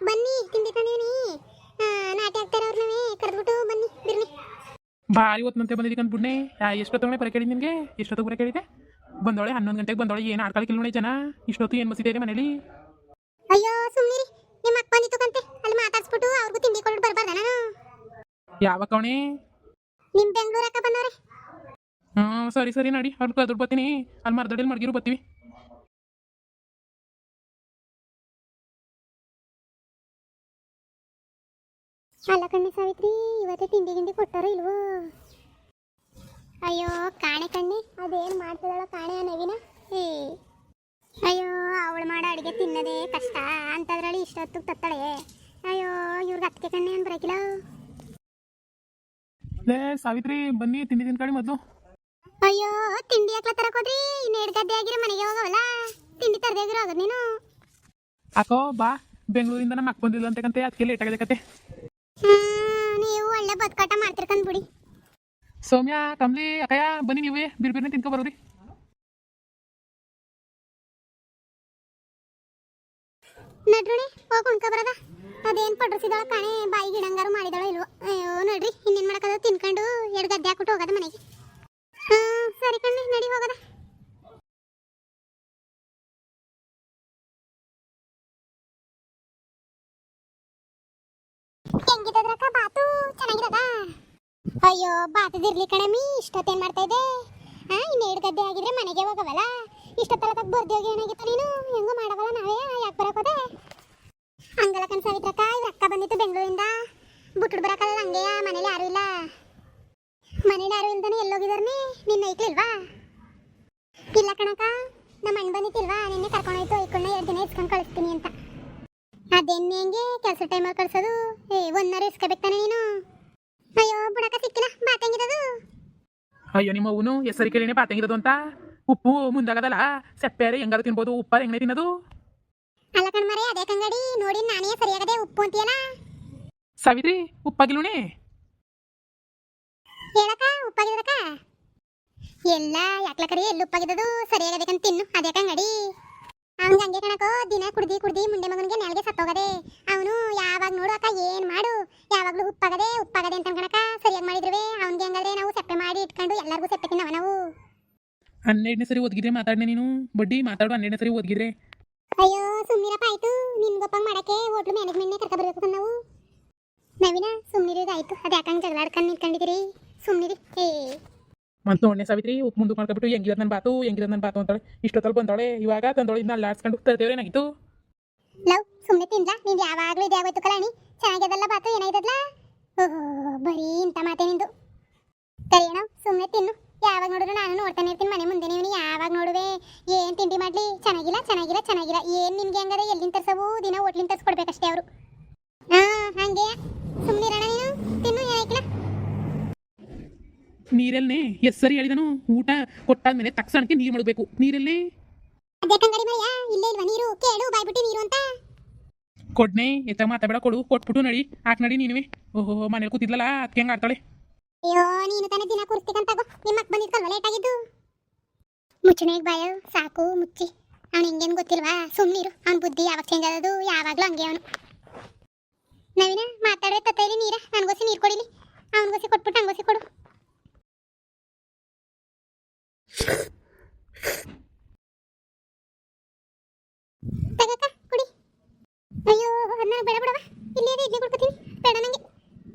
ಬನ್ನಿ ತಿಂಡಿ ತಂದೀನಿ. ನಾಟಿ ಹಾಕ್ತಾರೆ ಅವ್ರನ್ನವೇ ಕರೆದ್ಬಿಟ್ಟು ಬನ್ನಿ ಬಿರ್ನಿ. ಭಾರಿ ಹೊತ್ತಂತೆ ಬಂದಿದ್ದೀವಿ ಅಂದ್ಬಿಡ್ನೆ. ಎಷ್ಟೊತ್ತೊಳಗೆ ಬರ ಕೇಳಿದ್ ನಿಮಗೆ? ಎಷ್ಟೊತ್ತಿಗೆ ಬರ ಕೇಳಿದೆ? ಬಂದವಳೆ 11 ಗಂಟೆಗೆ ಬಂದವಳೆ. ಏನು ಆಡ್ಕೊಳಕ್ಕಿಲ್ಲ ನೋಡಿ ಜನ. ಇಷ್ಟೊತ್ತು ಏನು ಮಸೀದೆ ಇದೆ ಮನೇಲಿ? ಅಯ್ಯೋ ಸುಮ್ಮನಿರಿ, ನಿಮ್ಮ ಅಕ್ಕ ಬಂದಿತ್ತು ಕಂತೆ, ಅಲ್ಲಿ ಮಾತಾಡ್ಸ್ಬಿಟ್ಟು ಅವ್ರಿಗೂ ತಿಂಡಿ ಕೊಟ್ಟು ಬರ್ಬಾರ್ದ ನಾನು? ಯಾವ ಕವಣೆ? ನಿಮ್ಮ ಬೆಂಗಳೂರು ಅಕ್ಕ ಬಂದವ್ರೆ. ಸರಿ ಸರಿ ನಡಿ, ಅವ್ರು ಕರ್ದು ಬರ್ತೀನಿ. ಅಲ್ಲಿ ಮರದಡಿಯಲ್ಲಿ ಮಡಗಿರು ಬರ್ತೀವಿ. ಅಲ್ಲ ಕಣ್ಣೆ ಸಾವಿತ್ರಿ, ಇವತ್ತೇ ತಿಂಡಿ ಗಿಂಡಿ ಕೊಟ್ಟಾರೋ ಇಲ್ವೋ? ಅಯ್ಯೋ ಕಾಣೆ ಕಣ್ಣೆ, ಅದೇನು ಮಾಡ್ತಿದ್ದಾಳೋ ಕಾಣೆ ನವೀನ. ಅಯ್ಯೋ ಅವಳು ಮಾಡೋ ಅಡುಗೆ ತಿನ್ನೋದೇ ಕಷ್ಟ ಅಂತದ್ರಲ್ಲಿ ಇಷ್ಟೊತ್ತು ತತ್ತಾಳೆ. ಅಯ್ಯೋ ಇವ್ರಿಗೆ ಅದಕ್ಕೆ ಕಣ್ಣೆ ಏನು ಬರೋಕಿಲ್ಲ. ಲೇ ಸಾವಿತ್ರಿ, ಬನ್ನಿ ತಿಂಡಿ ತಿನ್ಕೊಳ್ಳಿ ಮೊದಲು. ಅಯ್ಯೋ ತಿಂಡಿ ಯಾಕೆ ತರಕ್ ಹೋದ್ರಿ? ಇನ್ನು ಗದ್ದೆ ಆಗಿರೋ ಮನೆಗೆ ಹೋಗವಲ್ಲ, ತಿಂಡಿ ತರದೇ ಆಗಿರೋ ಹೋಗೋದು ನೀನು. ಅಕ್ಕೋ ಬಾ, ಬೆಂಗಳೂರಿಂದ ನಮ್ಮ ಅಕ್ಕ ಬಂದಿಲ್ಲ ಅಂತಕ್ಕಂತೆ, ಅದಕ್ಕೆ ಲೇಟ್ ಆಗಿದೆ ಕತೆ. ನೀವು ಒಳ್ಳೆ ಬದುಕಾಟ ಮಾಡ್ತಿರ್ಕಂದ್ ಬಿಡಿ. ಸೌಮ್ಯ, ಕಮ್ಲಿ, ಅಕ್ಕಯ್ಯ ಬನ್ನಿ, ನೀವೇ ಬಿರ್ಬಿರ್ನೆ ತಿನ್ಕೊ ಬರೋರಿ. ನಡ್ರಿ ಹೋಗಿ ಉಣ್ಕೊ ಬರದ. ಅದೇನು ಪಡ್ರಸಿದಾಳ ಕಾಣೆ, ಬಾಯಿ ಗಿಡಂಗಾರು ಮಾಡಿದಾಳ ಇಲ್ವೋ? ಅಯ್ಯೋ ನಡ್ರಿ, ಇನ್ನೇನು ಮಾಡಕ್ಕದ, ತಿನ್ಕೊಂಡು ಎರಡು ಗದ್ದೆ ಹಾಕ್ಬಿಟ್ಟು ಹೋಗೋದ ಮನೆಗೆ. ಸರಿ ಕಣ್ಣೆ, ನಡಿ ಹೋಗೋದ. ಹೆಂಗಿದ್ದದ್ರಕ್ಕ ಬಾತು? ಚೆನ್ನಾಗಿರದ? ಅಯ್ಯೋ ಬಾತದಿರ್ಲಿ ಕಣಮಿ, ಇಷ್ಟೊತ್ತೇನು ಮಾಡ್ತಾ ಇದೆ? ಇನ್ನು ಎರಡು ಗದ್ದೆ ಆಗಿದ್ರೆ ಮನೆಗೆ ಹೋಗವಲ್ಲ, ಇಷ್ಟೊತ್ತಲ್ಲ ಬರ್ದಿ ಹೋಗಿ ಏನಾಗಿತ್ತು ನೀನು? ಹೆಂಗೋ ಮಾಡವಲ್ಲ ನಾವೇ, ಯಾಕೆ ಬರಕೋದೆ? ಹಂಗಲ್ಲ ಕಣ್ ಸಾವಿತ್ರಕ್ಕ, ಇವ್ರ ಅಕ್ಕ ಬಂದಿತ್ತು ಬೆಂಗಳೂರಿಂದ, ಬಿಟ್ಬಿಟ್ಟು ಬರಕಲ್ಲ ಹಂಗೆಯ. ಮನೇಲಿ ಯಾರು ಇಲ್ಲ. ಮನೇಲಿ ಯಾರು ಇಲ್ದಾನೆ ಎಲ್ಲೋಗಿದಾರ್ನಿ? ನಿನ್ನ ಐಕ್ಲಿಲ್ವಾ? ಇಲ್ಲ ಕಣಕ್ಕ, ನಮ್ಮ ಅಣ್ಣ ಬಂದಿತ್ತಿಲ್ವಾ, ನಿನ್ನೆ ಕರ್ಕೊಂಡೋಯ್ತು. ಐಕೊಂಡ 2 ದಿನ ಇಸ್ಕೊಂಡು ಕಳಿಸ್ತೀನಿ ಅಂತ. ಅದೇನು ಹೆಂಗೆ ಕೆಲಸ ಟೈಮಲ್ಲಿ ಕಳ್ಸೋದು? 1 ಅವರ್ ಇಸ್ಕೋಬೇಕಾನೆ ನೀನು? ಅಯ್ಯೋ ಬುಡಕ ಸಿಕ್ಕಿಲ್ಲ. ಬಾತ್ ಹೆಂಗಿರೋದು? ಅಯ್ಯೋ ನಿಮ್ಮ ಅವನು ಹೆಸರು ಕೇಳಿನೇ ಪಾತಂಗಿರೋದು ಅಂತ. ಉಪ್ಪು ಮುಂದಾಗದಲ್ಲ, ಸೆಪ್ಪೆರೆ ಹೆಂಗಾರು ತಿನ್ಬೋದು, ಉಪ್ಪಾರ ಹೆಂಗನೆ ತಿನ್ನೋದು? ಅಲ್ಲ ಕಣ್ಮರೆ, ಅದೇ ಕಂಗಡಿ ನೋಡಿ ನಾನೇ ಸರಿಯಾಗದೆ ಉಪ್ಪು ಅಂತೀಯಲ್ಲ. ಸಾವಿತ್ರಿ, ಉಪ್ಪಾಗಿಲ್ವಣೆ? ಹೇಳಕ್ಕ ಉಪ್ಪಾಗಿದ್ದಕ್ಕ? ಎಲ್ಲ ಯಾಕ್ಲಕರಿ, ಎಲ್ಲಿ ಉಪ್ಪಾಗಿದ್ದದು? ಸರಿಯಾಗಬೇಕಂತ ತಿನ್ನು, ಅದೇ ಕಂಗಡಿ. ಅವ್ನಿಗೆ ಹಂಗೆ ಕಣಕೋ, ದಿನ ಕುಡ್ದಿ ಕುಡ್ದಿ ಮುಂಡೆ ಮಗನಿಗೆ ನೆಲಗೆ ಸತ್ತೋಗದೆ. ಅವನು ಯಾವಾಗ ನೋಡು ಅಕ್ಕ ಏನು ಮಾಡು, ಯಾವಾಗಲೂ ಉಪ್ಪಾಗದೆ ಉಪ್ಪಾಗದೆ ಅಂತ ಕಣಕ. ಸರಿಯಾಗಿ ಮಾಡಿದ್ರುವೆ ಅವ್ನಿಗೆ ಹಂಗಾದ್ರೆ ನಾವು ಸೆಪ್ಪೆ ಮಾಡಿ ಇಟ್ಕೊಂಡು ಎಲ್ಲರಿಗೂ ಸೆಪ್ಪೆ ತಿನ್ನವ ನಾವು. 12ನೇ ಸರಿ ಓದ್ಗಿದ್ರೆ ಮಾತಾಡ್ನೆ ನೀನು. ಬಡ್ಡಿ ಮಾತಾಡು, 12ನೇ ಸರಿ ಓದ್ಗಿದ್ರೆ. ಅಯ್ಯೋ ಸುಮ್ಮನಿರಪ್ಪ, ಆಯ್ತು. ನಿನ್ಗೊಪ್ಪಂಗೆ ಮಾಡಕ್ಕೆ ಹೋಟ್ಲು ಮ್ಯಾನೇಜ್ಮೆಂಟ್ನೇ ಕರ್ಕೊಬರ್ಬೇಕು ನಾವು. ನವೀನ ಸುಮ್ಮನಿರೋದು ಆಯ್ತು. ಅದು ಯಾಕಂಗೆ ಜಗಳ ಆಡ್ಕೊಂಡು ನಿಂತ್ಕೊಂಡಿದ್ದೀರಿ? ಸುಮ್ಮನಿರಿ. ಮತ್ತು ನೋಡನೆ ಸಾವಿತ್ರಿ, ಉಪ್ಪು ಮುಂದಕ್ಕೆ ಮಾಡ್ಕೊಬಿಟ್ಟು ಹೆಂಗಿರೋದು ನನ್ನ ಬಾತು, ಹೆಂಗಿರೋದು ನನ್ನ ಬಾತು ಅಂತಾಳೆ. ಇಷ್ಟೊತ್ತಲ್ಲಿ ಬಂದವಳೆ, ಇವಾಗ ತಂದವಳೆ ಇದನ್ನ ಅಲ್ಲಾಡ್ಸ್ಕೊಂಡು ತರ್ತೇವ್ರೆ ಏನಾಗಿತ್ತು? ಲವ್ ಸುಮ್ಮನೆ ತಿನ್ಲ, ನಿಂದು ಯಾವಾಗಲೂ ಇದೇ ಆಗೋಯ್ತು ಕಲಾಣಿ. ಚೆನ್ನಾಗ್ಯದಲ್ಲ ಬಾತು, ಏನಾಗಿದ್ದಲ್ಲ? ಓಹೋ ಬರೀ ಇಂಥ ಮಾತೇ ನಿಂದು. ಕರಿಯಣೋ ಸುಮ್ಮನೆ ತಿನ್ನು. ಯಾವಾಗ ನೋಡಿದ್ರು ನಾನು ನೋಡ್ತಾನೆ ಇರ್ತೀನಿ ಮನೆ ಮುಂದೆ. ನೀವು ಯಾವಾಗ ನೋಡುವೆ ಏನು ತಿಂಡಿ ಮಾಡಲಿ, ಚೆನ್ನಾಗಿಲ್ಲ ಚೆನ್ನಾಗಿಲ್ಲ ಚೆನ್ನಾಗಿಲ್ಲ. ಏನು ನಿನ್ಗೆ ಹೆಂಗದ? ಎಲ್ಲಿಂದ ತರ್ಸವು? ದಿನ ಹೋಟ್ಲಿಂದ ತರ್ಸ್ಕೊಡ್ಬೇಕಷ್ಟೇ ಅವರು. ಹಾಗೆ ಸುಮ್ಮನಿರೋಣ ನೀನು, ತಿನ್ನು, ಏನಾಯ್ಕಿಲ್ಲ. ನೀರೆಲ್ಲೇ ಎಷ್ಟು ಸರಿ ಹೇಳಿದನು? ಊಟ ಕೊಟ್ಟಾದ್ಮೇಲೆ ತಕ್ಷಣಕ್ಕೆ ನೀರು ಮಾಡಬೇಕು. ನೀರೆಲ್ಲೇ? ಅದೇ ಕಂಗಡಿ ಮಯ್ಯ, ಇಲ್ಲೇ ಇಲ್ವಾ ನೀರು? ಕೇಳು ಬಾಯ್ಬಿಟ್ಟು ನೀರು ಅಂತ. ಕೊಡ್ನೆ ಎತ್ತ ಮಾತಾಬೇಡ, ಕೊಡು. ಕೊಟ್ಬಿಟ್ಟು ನಡಿ, ಹಾಕ್ ನಡಿ ನೀನುವೆ. ಓಹೋ ಮನೇಲಿ ಕೂತಿದ್ಲಲ್ಲ, ಅದಕ್ಕೆ ಹೆಂಗೆ ಆಡ್ತಾಳೆ. ಅಯ್ಯೋ ನೀನು ತಾನೇ ದಿನ ಕೂರ್ಸ್ತಿಕಂತಾಗೋ. ನಿಮ್ಮ ಅಕ್ಕ ಬಂದಿದ್ಕಲ್ವ ಲೇಟ್ ಆಗಿದ್ದು. ಮುಚ್ಚನೆಗೆ ಬಾಯ ಸಾಕು ಮುಚ್ಚಿ. ಅವ್ನು ಹೆಂಗೇನು ಗೊತ್ತಿಲ್ವಾ? ಸುಮ್ಮನಿರು. ಅವ್ನ ಬುದ್ಧಿ ಯಾವಾಗ ಚೇಂಜ್ ಆಗೋದು? ಯಾವಾಗಲೂ ಹಂಗೆ ಅವನು. ನವೀನ ಮಾತಾಡ್ರೆ ತತ್ತೈಲಿ ನೀರ, ನನಗೋಸಿ ನೀರು ಕೊಡಿಲಿ. ಅವನಿಗೋಸಿ ಕೊಟ್ಬಿಟ್ಟು ಹಂಗೋಸಿ ಕೊಡು. ತಗಕ್ಕ ಕುಡಿ. ಅಯ್ಯೋ ಅದನ್ನ ಬೇಡ ಬಿಡವ, ಇಲ್ಲೇ ಇದೆ, ಇಡ್ಲಿ ಕೊಡ್ಕೊತೀನಿ. ಬೇಡ ನಂಗೆ.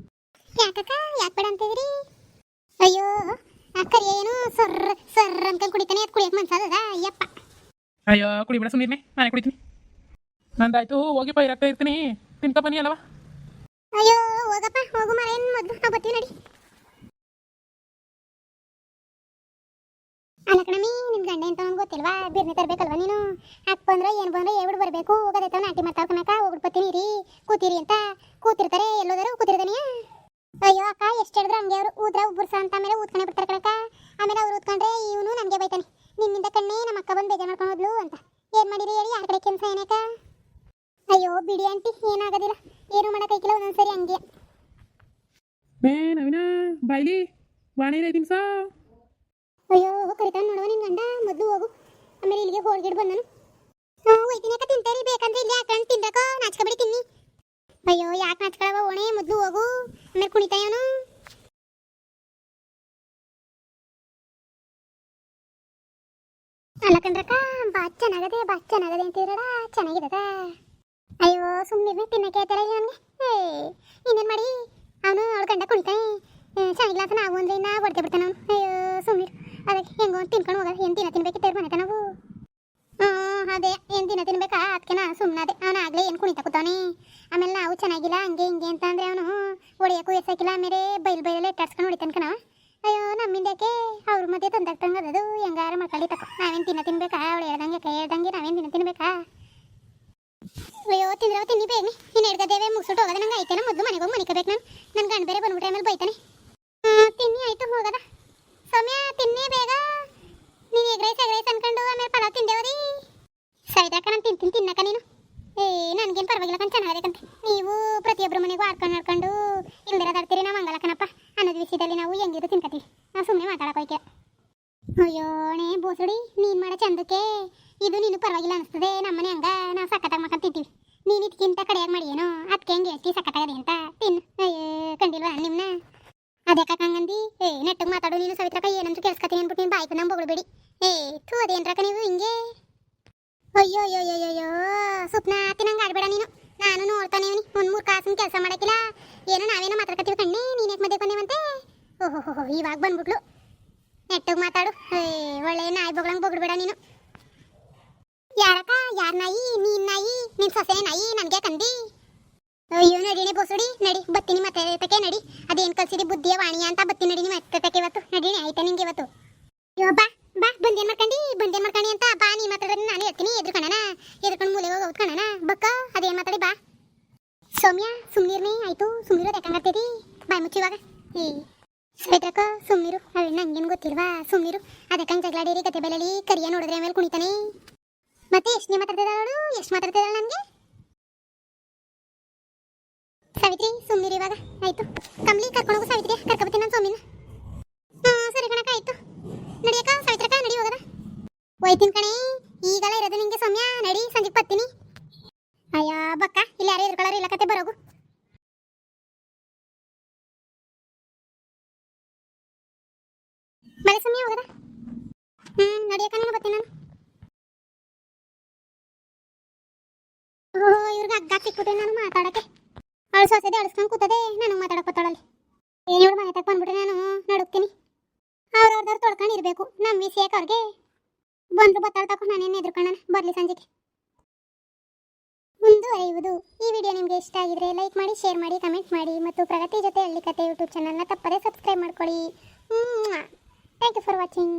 ಯಾಕಕ್ಕ ಯಾಕೆ ಬೇಡ ಅಂತಿದ್ರಿ? ಅಯ್ಯೋ ಆ ಕರಿ ಏನು ಸೊರ್ರ ಸೊರ್ರ ಅನ್ಕೊಂಡು ಕುಡಿತಾನೆ, ಅದು ಕುಡಿಯಕ್ಕೆ ಮನ್ಸದ. ಅಯ್ಯಪ್ಪ ಅಯ್ಯೋ ಕುಡಿಬೇಡ ಸುಮ್ಮನೆ, ನಾನೇ ಕುಡಿತೀನಿ. ನಂದಾಯ್ತು, ಹೋಗಿ ಪೈರಾಗ್ತಾ ಇರ್ತೀನಿ. ತಿನ್ಕ ಬನ್ನಿ ಅಲ್ವಾ? ಅಯ್ಯೋ ಹೋಗಪ್ಪ, ಹೋಗು ಮರ. ಏನು ಮೊದಲು ನಾವು ಬರ್ತೀವಿ ನಡಿ. ಅಲ್ಲ ಕಣಮಿ, ನಿನ್ ಗಂಡ ಅಂತ ನಮ್ಗೆ ಗೊತ್ತಿಲ್ವಾ? ಬಿರ್ನೆ ತರಬೇಕಲ್ವಾ ನೀನು? ಅಕ್ಕ ಬಂದ್ರೆ ಏನು ಬಂದ್ರೆ ಹೇಳ್ಬಿಟ್ಟು ಬರಬೇಕು. ಹೋಗೋದೈತವ ನಾಟಿ ಮಾತಾಡ್ಕೊಳಕ. ಹೋಗ್ಬಿಟ್ಟು ಬರ್ತೀನಿ ರೀ, ಕೂತೀರಿ ಅಂತ. ಕೂತಿರ್ತಾರೆ, ಎಲ್ಲೋದರು ಕೂತಿರ್ತಾನೆಯಾ? ಅಯ್ಯೋ ಅಕ್ಕ ಎಷ್ಟು ಹೇಳಿದ್ರು ಹಂಗೆ ಅವರು. ಊದ್ರ ಉಬ್ಬರ್ಸ ಅಂತ ಆಮೇಲೆ ಊದ್ಕೊಂಡೆ ಬಿಡ್ತಾರೆ ಕಣಕ್ಕ. ಆಮೇಲೆ ಅವ್ರು ಊದ್ಕೊಂಡ್ರೆ ಇವನು ನಮಗೆ ಬೈತಾನೆ. ನಿನ್ನಿಂದ ಕಣ್ಣೆ ನಮ್ಮ ಅಕ್ಕ ಬಂದು ಬೇಜಾರು ಮಾಡ್ಕೊಂಡು ಹೋದ್ಲು ಅಂತ. ಏನು ಮಾಡಿರಿ ಹೇಳಿ? ಯಾರ ಕಡೆ ಕೆಲಸ ಏನಕ್ಕ? ಅಯ್ಯೋ ಬಿಡಿ ಆಂಟಿ, ಏನಾಗೋದಿಲ್ಲ. ಏನು ಮಾಡೋಕ್ಕೈಕಿಲ್ಲ, ಒಂದೊಂದ್ಸರಿ ಹಂಗೆ. ನವೀನ ಬಾಯ್ಲಿ ವಾಣಿ ದಿನಸ. ಅಯ್ಯೋ ಕರಿತಾನೆ ನೋಡುವ ನಿನ್ ಗಂಡ. ಮೊದಲು ಹೋಗು, ಆಮೇಲೆ ಇಲ್ಲಿಗೆ ಹೋಳ್ಗಿಡ್ ಬಂದನು. ಹೋಯ್ತೀನಿ ಅಕ್ಕ, ತಿಂತೇರಿ ಬೇಕಂದ್ರೆ ಇಲ್ಲಿ ಹಾಕೊಂಡು ತಿನ್ಬೇಕು. ನಾಚ್ಕೊಬಿಡಿ ತಿನ್ನಿ. ಕುಣಿತಾನೆ ಅವನು. ಅಲ್ಲ ಕಣ್ರಕ್ಕ, ಬಾ ಚೆನ್ನಾಗದೆ ಅಂತಿದ್ರಡ, ಚೆನ್ನಾಗಿರದ. ಅಯ್ಯೋ ಸುಮ್ಮನೆ ತಿನ್ನಕ್ಕೆ ಆಯ್ತಾರ ಇವನ್ಗೆ. ಇನ್ನೇನು ಮಾಡಿ, ಅವನು ಅವಳು ಗಂಡ ಕುಣಿತಾನೆ, ಚೆನ್ನಾಗಿಲ್ಲ ಅಂತ ನಾವು ಅಂದ್ರೆ ನಾ ಹೊಡ್ದೆ ಬಿಡ್ತಾನೆ ಅವನು. ಅಯ್ಯೋ ಸುಮ್ಮನೆ ಅದಕ್ಕೆ ಹೆಂಗೋ ತಿನ್ಕೊಂಡು ಹೋಗ, ಏನು ದಿನ ತಿನ್ಬೇಕಿತ್ತು ಮನೆತ ನಾವು. ಅದೇ ಏನು ದಿನ ತಿನ್ಬೇಕಾ, ಅದಕ್ಕೆ ನಾ ಸುಮ್ಮನೆ ಅದೇ. ಅವನು ಆಗಲೇ ಏನು ಕುಣಿತಾ ಕೂತಾವನೆ. ಆಮೇಲೆ ನಾವು ಚೆನ್ನಾಗಿಲ್ಲ ಹಂಗೆ ಹಿಂಗೆ ಅಂತ ಅಂದರೆ ಅವನು ಹೊಡಿಯೋಕ್ಕೂ ಎಸಾಕಿಲ್ಲ, ಆಮೇಲೆ ಬೈಲಲ್ಲಿ ಎಟ್ಟಾಡ್ಸ್ಕೊಂಡು ಹೊಡಿತಾನೆ ಕಣ. ಅಯ್ಯೋ ನಮ್ಮಿಂದ ಯಾಕೆ ಅವ್ರ ಮಧ್ಯೆ ತಂದಾಗ್ತಂಗೆ ಅದು ಹೆಂಗಾರ ಮಕ್ಕಳಿ ತಕೋ. ನಾವೇನು ದಿನ ತಿನ್ಬೇಕಾ, ಅವಳು ಹೇಳ್ದಂಗೆ ಕೈ ಹೇಳ್ದಂಗೆ ನಾವೇನು ದಿನ ತಿನ್ಬೇಕಾ. ಅಯ್ಯೋ ತಿಂದ್ರೆ ತಿನ್ನಿ ಬೇಗನೆ, ಇನ್ನು ಹಿಡ್ಗದೇವೆ ಮುಗಿಸ್ಬಿಟ್ಟು ಹೋಗೋದ. ನಂಗೆ ಆಯ್ತೇನ ಮೊದಲು ಮನೆಗೆ ಹೋಗಿ ಮನಿಕಬೇಕು. ನನ್ನ ಗಂಡ ಬೇರೆ ಬಂದ್ಬಿಟ್ರೆ ಆಮೇಲೆ ಬೈತಾನೆ. ತಿನ್ನಿ ಆಯ್ತು ಹೋಗದ. ಸೌಮ್ಯ ತಿನ್ನಿ ಬೇಗ, ನೀನು ಎಗ್ರೈಸ್ ಅನ್ಕೊಂಡು ಆಮೇಲೆ ಪಲಾವ್ ತಿಂದೇವರಿ. ಸೈದಾಕ ನಾನು ತಿನ್ನಕ ನೀನು. ನನಗೇನು ಪರವಾಗಿಲ್ಲ ಕಣ್, ಚೆನ್ನಾಗಬೇಕಂತೆ. ನೀವು ಪ್ರತಿಯೊಬ್ಬರ ಮನೆಗೂ ಆಡ್ಕೊಂಡು ಇಲ್ದಿರೋದಾಡ್ತೀರಿ. ನಾವು ಹಂಗಲ್ಲಕನಪ್ಪ, ಅನ್ನೋದು ವಿಷಯದಲ್ಲಿ ನಾವು ಹೆಂಗಿದ್ರು ತಿನ್ಕತೀವಿ. ನಾವು ಸುಮ್ಮನೆ ಮಾತಾಡೋಕೆ. ಅಯ್ಯೋಣೆ ಬೋಸಡಿ, ನೀನು ಮಾಡೋ ಚಂದಕ್ಕೆ ಇದು ನೀನು ಪರವಾಗಿಲ್ಲ ಅನಿಸ್ತದೆ. ನಮ್ಮನೆ ಹಂಗ ನಾವು ಸಕ್ಕತ್ತಾಗಿ ಮಾಡ್ಕೊಂತಿದ್ದೀವಿ. ನೀನು ಇದಕ್ಕಿಂತ ಕಡೆಯಾಗಿ ಮಾಡಿ ಏನೋ ಅದಕ್ಕೆ ಹೆಂಗೆ ಹೇಳ್ತಿ ಸಕ್ಕತ್ತಾಗದೆ ಅಂತ. ತಿನ್ನು. ಕಂಡಿಲ್ವಾ ನಿಮ್ಮನ್ನ? ಅದಕ್ಕೆ ಹಂಗಂದು ನೆಟ್ಟಿಗೆ ಮಾತಾಡು ನೀನು. ಸವಿತ್ರಕ್ಕ ಏನಂತ ಕೇಳಿಸ್ಕೊತೀನಿ ಅಂದ್ಬಿಟ್ಟು ನೀನು ಬಾಯ್ಕು ನಮ್ಮ ಬೊಗಳ್ಬೇಡಿ. ಥೂ ಅದೇನ್ರಕ್ಕ ನೀವು ಹಿಂಗೆ. ಅಯ್ಯೋ ಅಯ್ಯೋ ಅಯ್ಯೋ ಅಯ್ಯೋ ಸುಪ್ನ ನಂಗೆ ಆಡ್ಬೇಡ ನೀನು. ನಾನು ನೋಡ್ತಾನೆ ಇವನಿ ಒಂದು 3 ಕಾಸಿನ ಕೆಲಸ ಮಾಡೋಕ್ಕಿಲ್ಲ. ಏನೋ ನಾವೇನೋ ಮಾತಾಡ್ಕೊತೀವಿ ಕಣ್ಣೆ, ನೀನು ಯಾಕೆ ಮಧ್ಯೆ ಬಂದೇವಂತೆ. ಓಹೋ ಇವಾಗ ಬಂದ್ಬಿಟ್ಲು. ನೆಟ್ಟಿಗೆ ಮಾತಾಡು. ಒಳ್ಳೆ ನಾಯಿ ಬೊಗಳಂಗೆ ಬೊಗಳ್ಬೇಡ ನೀನು. ಯಾರಕ್ಕ, ಯಾರ ನಾಯಿ? ನೀನ್ ನಾಯಿ, ನಿನ್ ಸೊಸೆ ನಾಯಿ, ನನಗೆ ಕಂದಿ. ಅಯ್ಯೋ ನಡಿನೇ ಬೋಸುಡಿ, ನಡಿ ಬತ್ತೀನಿ ಮತ್ತೆ ತಕ್ಕೆ ನಡಿ. ಅದೇನು ಕಲ್ಸಿದಿ ಬುದ್ಧಿಯ ವಾಣಿಯ ಅಂತ ಬತ್ತೀನಿ ನಡಿ ಮತ್ತೆ ತಕ್ಕೆ ಇವತ್ತು. ನಡಿನೇ ಆಯ್ತಾ ನಿಂಗೆ ಇವತ್ತು. ಅಯ್ಯೋ ಬಾ ಬಾ, ಬಂದೇನು ಮಾಡ್ಕೊಂಡು ಅಂತ ಬಾ. ನೀ ಮಾತಾಡೋದನ್ನ ನಾನು ಹೇಳ್ತೀನಿ. ಎದ್ಕೊಂಡು ಮೂಲೆಗೆ ಹೋಗಿ ಕಣನ ಬಕ್ಕ. ಅದೇನು ಮಾತಾಡಿ ಬಾ. ಸೌಮ್ಯ ಸುಮ್ನಿರ್ನಿ ಆಯ್ತು. ಸುಮ್ನಿರೋದು ಯಾಕಂಗತ್ತೇರಿ, ಬಾಯ್ ಮುಚ್ಚಿವಾಗ. ಸೈತ್ರಕ್ಕ ಸುಮ್ನಿರು, ಅವಳು ನಂಗೇನು ಗೊತ್ತಿಲ್ವಾ, ಸುಮ್ನಿರು. ಅದಕ್ಕಂಗೆ ಜಗಳಾಡೇರಿ ಗತೆ ಬೆಲೆಲಿ ಕರಿಯ ನೋಡಿದ್ರೆ ಆಮೇಲೆ ಕುಣಿತಾನೆ. ಮತ್ತೆ ಎಷ್ಟು ಮಾತಾಡ್ತಿದ್ದಾಳು, ಎಷ್ಟು ಮಾತಾಡ್ತಿದ್ದಾಳೆ ನನಗೆ. ಸಾವಿತ್ರಿ ಸುಮ್ನಿರು ಇವಾಗ ಆಯ್ತು. ಕಮ್ಲಿ ಕರ್ಕೊಂಡೋಗು ಸಾವಿತ್ರಿ, ಕರ್ಕೊಬತ್ತೀನಿ ನಾನು ಸೌಮ್ಯನ. ಸರಿ ಕಣಕ್ಕ ಆಯ್ತು. ನಡಿಯಕ್ಕ ಸಾವಿತ್ರಕ್ಕ, ನಡಿ ಹೋಗದ. ಹೋಯ್ತೀನಿ ಕಣೆ, ಈಗಲ್ಲ ಇರೋದು ನಿಂಗೆ ಸೌಮ್ಯ. ನಡಿ ಸಂಜೆಗೆ ಬರ್ತೀನಿ. ಅಯ್ಯ ಬಕ್ಕ, ಇಲ್ಲಿ ಯಾರು ಎದುರ್ಕೊಳ್ಳೋರು ಇಲ್ಲ, ಕತೆ ಬರೋಗು. ಬರೀ ಸೌಮ್ಯ ಹೋಗದ. ನಡಿಯಕ್ಕ ನೀನು ಬರ್ತೀನಿ ನಾನು. ಇವ್ರಿಗೆ ಹಗ್ಗ ಸಿಕ್ಬಿಟ್ಟೆ ನಾನು ಮಾತಾಡಕ್ಕೆ. ಅವಳು ಸೊಸೆದೆ ಅಳಿಸ್ಕೊಂಡು ಕೂತದೆ, ನನಗೆ ಮಾತಾಡಕ್ಕೆ ಗೊತ್ತಾಳಲ್ಲಿ. ಇವಳು ಮನೆ ತಕ್ಕ ಬಂದ್ಬಿಟ್ರೆ ನಾನು ನಡುಕ್ತೀನಿ. ಅವ್ರವ್ರದವ್ರು ತೊಳ್ಕೊಂಡು ಇರಬೇಕು. ನಮ್ಮ ವಿಷಯಕ್ಕೆ ಅವ್ರಿಗೆ ಬಂದ್ರು ಬತ್ತಾಳ ತಕೊ. ನಾನೇನು ಎದುರ್ಕೊಳ್ಳೋಣ, ಬರಲಿ ಸಂಜೆಗೆ. ಮುಂದುವರಿಯುವುದು. ಈ ವಿಡಿಯೋ ನಿಮಗೆ ಇಷ್ಟ ಆಗಿದ್ರೆ ಲೈಕ್ ಮಾಡಿ, ಶೇರ್ ಮಾಡಿ, ಕಮೆಂಟ್ ಮಾಡಿ ಮತ್ತು ಪ್ರಗತಿ ಜೊತೆ ಹಳ್ಳಿ ಕತೆ ಯೂಟ್ಯೂಬ್ ಚಾನಲ್ನ ತಪ್ಪದೇ ಸಬ್ಸ್ಕ್ರೈಬ್ ಮಾಡ್ಕೊಳ್ಳಿ. Thank you for watching.